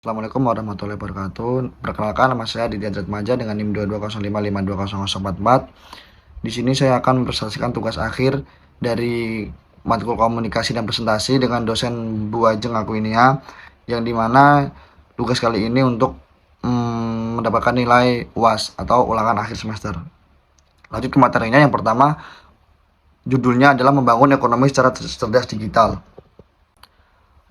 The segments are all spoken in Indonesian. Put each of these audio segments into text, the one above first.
Assalamualaikum warahmatullahi wabarakatuh. Perkenalkan, nama saya Didi Adrat Maja dengan NIM 2205520044. Di sini saya akan mempresentasikan tugas akhir dari matkul komunikasi dan presentasi dengan dosen Bu Ajeng Akuinia, yang dimana tugas kali ini untuk mendapatkan nilai UAS atau ulangan akhir semester. Lanjut ke materinya. Yang pertama, judulnya adalah membangun ekonomi secara cerdas digital.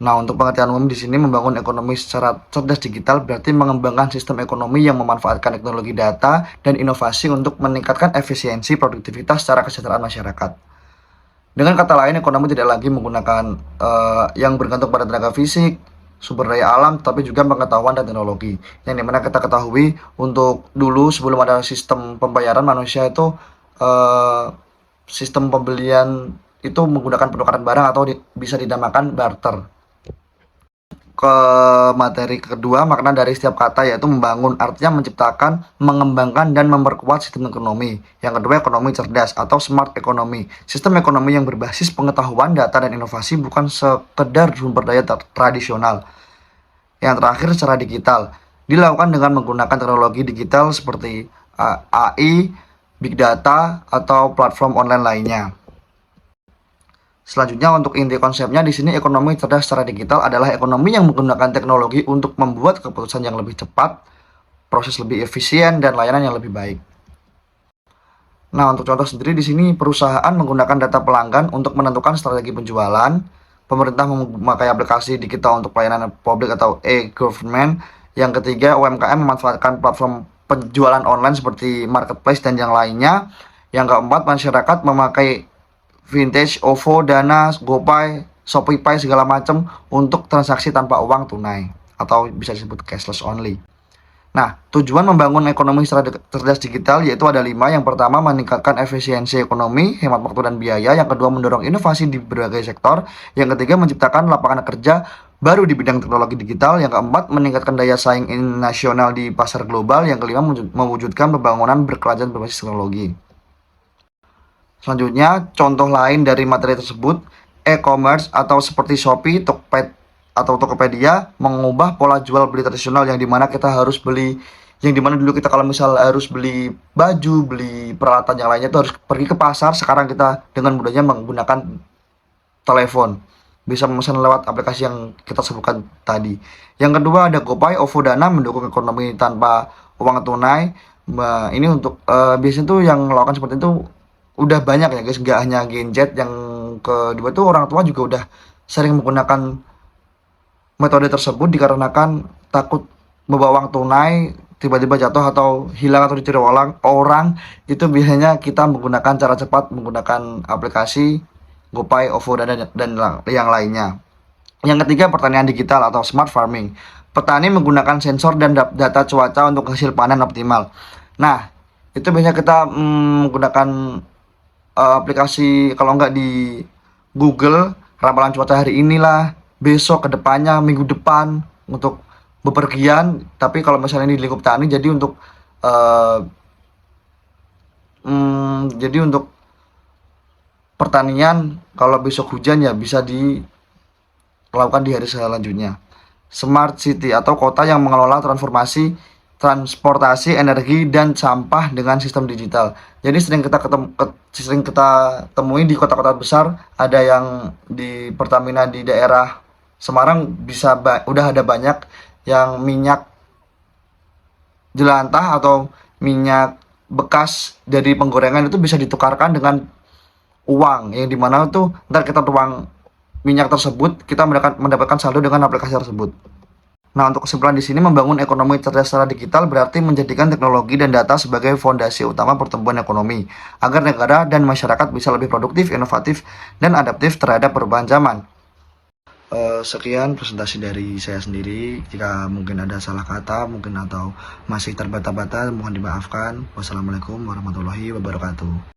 Nah, untuk pengertian umum di sini, membangun ekonomi secara cerdas digital berarti mengembangkan sistem ekonomi yang memanfaatkan teknologi data dan inovasi untuk meningkatkan efisiensi, produktivitas, secara kesejahteraan masyarakat. Dengan kata lain, ekonomi tidak lagi menggunakan yang bergantung pada tenaga fisik, sumber daya alam, tapi juga pengetahuan dan teknologi. Yang dimana kita ketahui, untuk dulu sebelum ada sistem pembayaran, manusia itu sistem pembelian itu menggunakan penukaran barang atau bisa dinamakan barter. Ke materi kedua, makna dari setiap kata yaitu membangun, artinya menciptakan, mengembangkan, dan memperkuat sistem ekonomi. Yang kedua, ekonomi cerdas atau smart economy, sistem ekonomi yang berbasis pengetahuan, data, dan inovasi, bukan sekedar sumber daya tradisional. Yang terakhir, secara digital, dilakukan dengan menggunakan teknologi digital seperti AI, big data, atau platform online lainnya. Selanjutnya, untuk inti konsepnya di sini, ekonomi cerdas secara digital adalah ekonomi yang menggunakan teknologi untuk membuat keputusan yang lebih cepat, proses lebih efisien, dan layanan yang lebih baik. Nah, untuk contoh sendiri di sini, perusahaan menggunakan data pelanggan untuk menentukan strategi penjualan. Pemerintah memakai aplikasi digital untuk pelayanan publik atau e-government. Yang ketiga, UMKM memanfaatkan platform penjualan online seperti marketplace dan yang lainnya. Yang keempat, masyarakat memakai Vintage, OVO, Dana, GoPay, Shopee, segala macam untuk transaksi tanpa uang tunai atau bisa disebut cashless only. Nah, tujuan membangun ekonomi cerdas digital yaitu ada 5. Yang pertama, meningkatkan efisiensi ekonomi, hemat waktu dan biaya. Yang kedua, mendorong inovasi di berbagai sektor. Yang ketiga, menciptakan lapangan kerja baru di bidang teknologi digital. Yang keempat, meningkatkan daya saing nasional di pasar global. Yang kelima, mewujudkan pembangunan berkelanjutan berbasis teknologi. Selanjutnya, contoh lain dari materi tersebut, e-commerce atau seperti Shopee, Tokped, atau Tokopedia mengubah pola jual beli tradisional yang dimana kita harus beli, yang dimana dulu kita kalau misal harus beli baju, beli peralatan yang lainnya itu harus pergi ke pasar. Sekarang kita dengan mudahnya menggunakan telepon, bisa memesan lewat aplikasi yang kita sebutkan tadi. Yang kedua, ada GoPay, OVO, Dana mendukung ekonomi tanpa uang tunai. Ini untuk biasanya tuh yang melakukan seperti itu udah banyak ya guys, nggak hanya Genjet. Yang kedua tuh orang tua juga udah sering menggunakan metode tersebut dikarenakan takut membawa uang tunai tiba-tiba jatuh atau hilang atau dicuri orang. Itu biasanya kita menggunakan cara cepat menggunakan aplikasi GoPay, OVO, dan yang lainnya. Yang ketiga, pertanian digital atau smart farming. Petani menggunakan sensor dan data cuaca untuk hasil panen optimal. Nah, itu biasanya kita menggunakan aplikasi, kalau nggak di Google, ramalan cuaca hari inilah, besok, kedepannya, minggu depan untuk bepergian. Tapi kalau misalnya ini di lingkup tani, jadi untuk pertanian, kalau besok hujan ya bisa dilakukan di hari selanjutnya. Smart city atau kota yang mengelola transformasi transportasi, energi, dan sampah dengan sistem digital. Jadi sering kita temui di kota-kota besar, ada yang di Pertamina di daerah Semarang udah ada banyak yang minyak jelantah atau minyak bekas dari penggorengan itu bisa ditukarkan dengan uang, yang dimana tuh ntar kita tuang minyak tersebut, kita mendapatkan saldo dengan aplikasi tersebut. Nah, untuk kesimpulan di sini, membangun ekonomi cerdas secara digital berarti menjadikan teknologi dan data sebagai fondasi utama pertumbuhan ekonomi, agar negara dan masyarakat bisa lebih produktif, inovatif, dan adaptif terhadap perubahan zaman. Sekian presentasi dari saya sendiri. Jika mungkin ada salah kata, mungkin atau masih terbata-bata, mohon dimaafkan. Wassalamualaikum warahmatullahi wabarakatuh.